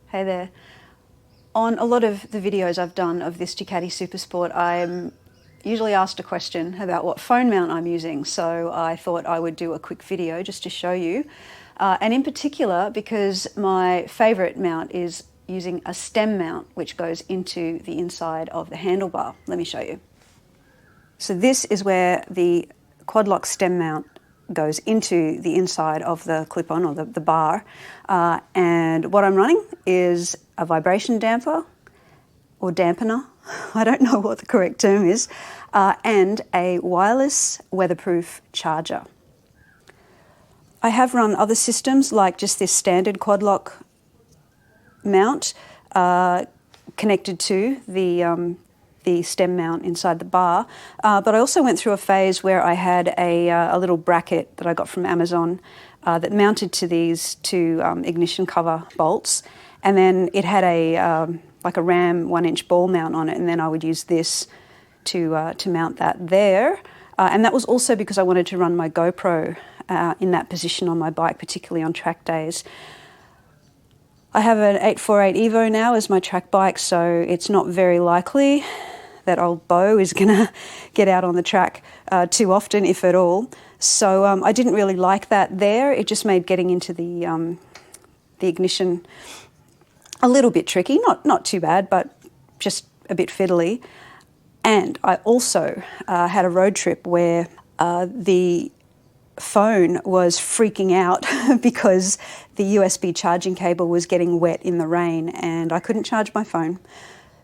Hey there. On a lot of the videos I've done of this Ducati Supersport, I'm usually asked a question about what phone mount I'm using, so I thought I would do a quick video just to show you. And in particular, because my favourite mount is using a stem mount, which goes into the inside of the handlebar. Let me show you. So this is where the quad lock stem mount goes into the inside of the clip-on or the bar, and what I'm running is a vibration damper or dampener, I don't know what the correct term is, and a wireless weatherproof charger. I have run other systems like just this standard quad lock mount connected to the stem mount inside the bar, but I also went through a phase where I had a little bracket that I got from Amazon that mounted to these two ignition cover bolts, and then it had like a Ram 1-inch ball mount on it, and then I would use this to mount that there, and that was also because I wanted to run my GoPro in that position on my bike, particularly on track days. I have an 848 Evo now as my track bike, so it's not very likely that old Bo is going to get out on the track too often, if at all. So I didn't really like that there. It just made getting into the ignition a little bit tricky. Not too bad, but just a bit fiddly. And I also had a road trip where the phone was freaking out because the USB charging cable was getting wet in the rain and I couldn't charge my phone.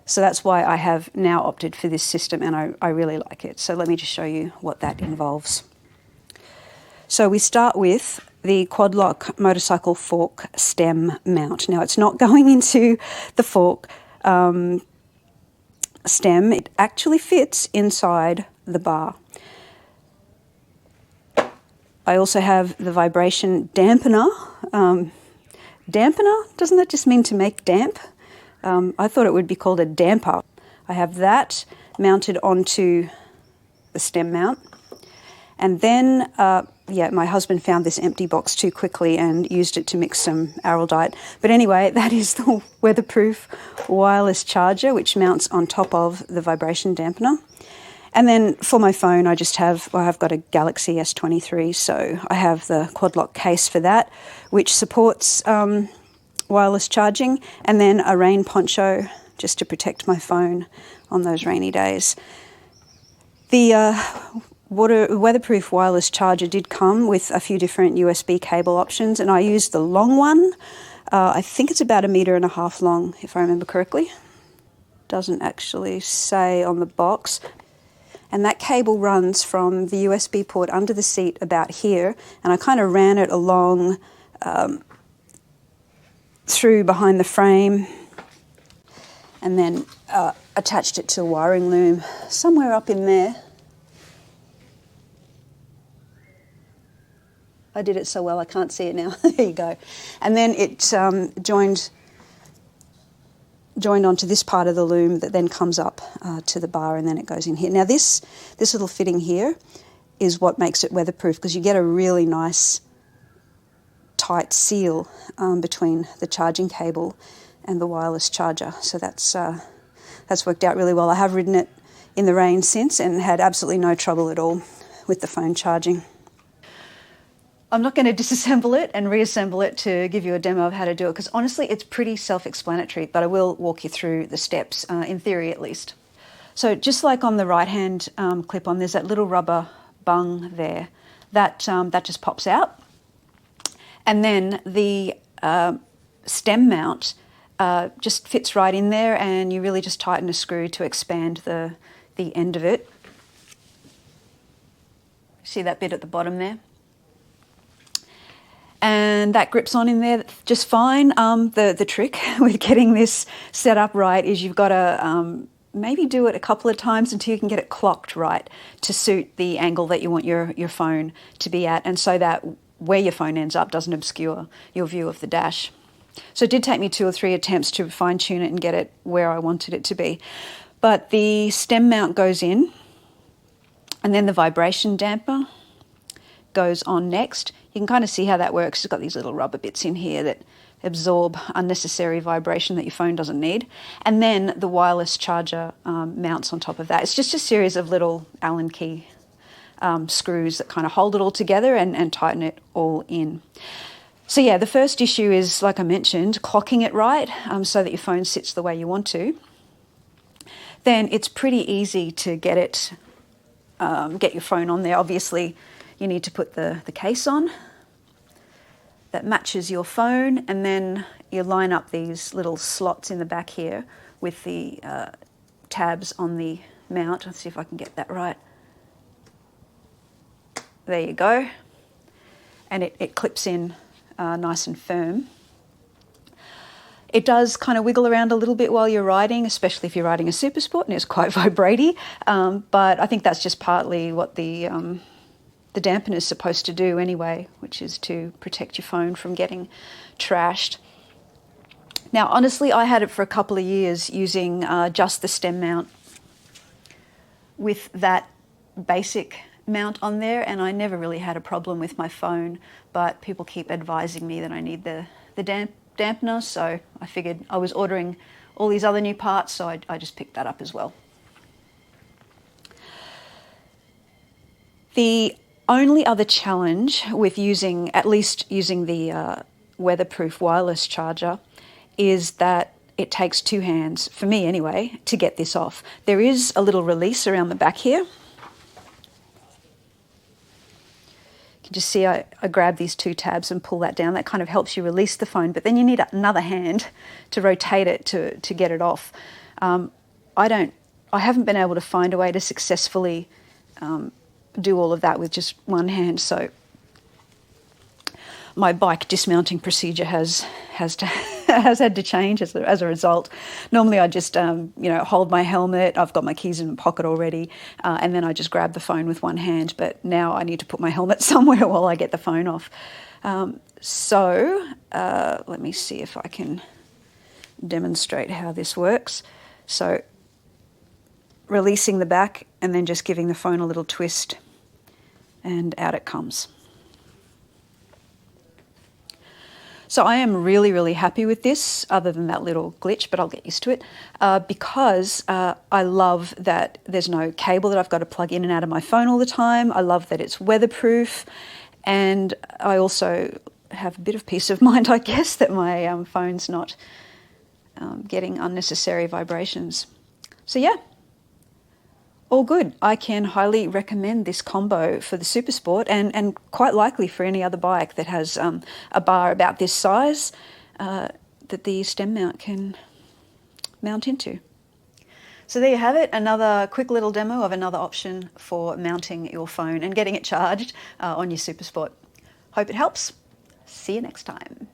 So that's why I have now opted for this system, and I really like it. So let me just show you what that involves. So we start with the quad lock motorcycle fork stem mount. Now it's not going into the fork stem, it actually fits inside the bar. I also have the vibration dampener. Dampener, doesn't that just mean to make damp? I thought it would be called a damper. I have that mounted onto the stem mount. And then, my husband found this empty box too quickly and used it to mix some Araldite. But anyway, that is the weatherproof wireless charger, which mounts on top of the vibration dampener. And then for my phone, I've got a Galaxy S23, so I have the quad lock case for that, which supports wireless charging, and then a rain poncho just to protect my phone on those rainy days. The weatherproof wireless charger did come with a few different USB cable options, and I used the long one. I think it's about 1.5 meters long, if I remember correctly. Doesn't actually say on the box. And that cable runs from the USB port under the seat about here, and I kind of ran it along through behind the frame, and then attached it to a wiring loom somewhere up in there. I did it so well I can't see it now. There you go. And then it joined onto this part of the loom that then comes up to the bar, and then it goes in here. Now this little fitting here is what makes it weatherproof, because you get a really nice tight seal between the charging cable and the wireless charger. So that's worked out really well. I have ridden it in the rain since and had absolutely no trouble at all with the phone charging. I'm not going to disassemble it and reassemble it to give you a demo of how to do it, because honestly it's pretty self-explanatory, but I will walk you through the steps, in theory at least. So just like on the right-hand clip-on, there's that little rubber bung there. That just pops out. And then the stem mount just fits right in there, and you really just tighten a screw to expand the end of it. See that bit at the bottom there? And that grips on in there just fine. The trick with getting this set up right is you've got to maybe do it a couple of times until you can get it clocked right to suit the angle that you want your phone to be at, and so that where your phone ends up doesn't obscure your view of the dash. So it did take me 2 or 3 attempts to fine-tune it and get it where I wanted it to be. But the stem mount goes in, and then the vibration damper goes on next. You can kind of see how that works. It's got these little rubber bits in here that absorb unnecessary vibration that your phone doesn't need. And then the wireless charger mounts on top of that. It's just a series of little Allen key screws that kind of hold it all together and tighten it all in. So yeah, the first issue is, like I mentioned, clocking it right so that your phone sits the way you want to. Then it's pretty easy to get your phone on there. Obviously, you need to put the case on that matches your phone, and then you line up these little slots in the back here with the tabs on the mount. Let's see if I can get that right. There you go. And it clips in nice and firm. It does kind of wiggle around a little bit while you're riding, especially if you're riding a Super Sport, and it's quite vibratey. But I think that's just partly what the dampener is supposed to do anyway, which is to protect your phone from getting trashed. Now, honestly, I had it for a couple of years using just the stem mount with that basic mount on there, and I never really had a problem with my phone, but people keep advising me that I need the dampener, so I figured I was ordering all these other new parts, so I just picked that up as well. The only other challenge with using the weatherproof wireless charger is that it takes two hands, for me anyway, to get this off. There is a little release around the back here. You can just see I grab these two tabs and pull that down. That kind of helps you release the phone, but then you need another hand to rotate it to get it off. I haven't been able to find a way to successfully do all of that with just one hand, so my bike dismounting procedure has had to change as a result. Normally I just hold my helmet, I've got my keys in my pocket already, and then I just grab the phone with one hand, but now I need to put my helmet somewhere while I get the phone off. Let me see if I can demonstrate how this works. So releasing the back and then just giving the phone a little twist, and out it comes. So I am really, really happy with this, other than that little glitch, but I'll get used to it, because I love that there's no cable that I've got to plug in and out of my phone all the time. I love that it's weatherproof, and I also have a bit of peace of mind, I guess, that my phone's not getting unnecessary vibrations. So yeah, all good. I can highly recommend this combo for the Super Sport, and quite likely for any other bike that has a bar about this size that the stem mount can mount into. So there you have it, another quick little demo of another option for mounting your phone and getting it charged on your Super Sport. Hope it helps. See you next time.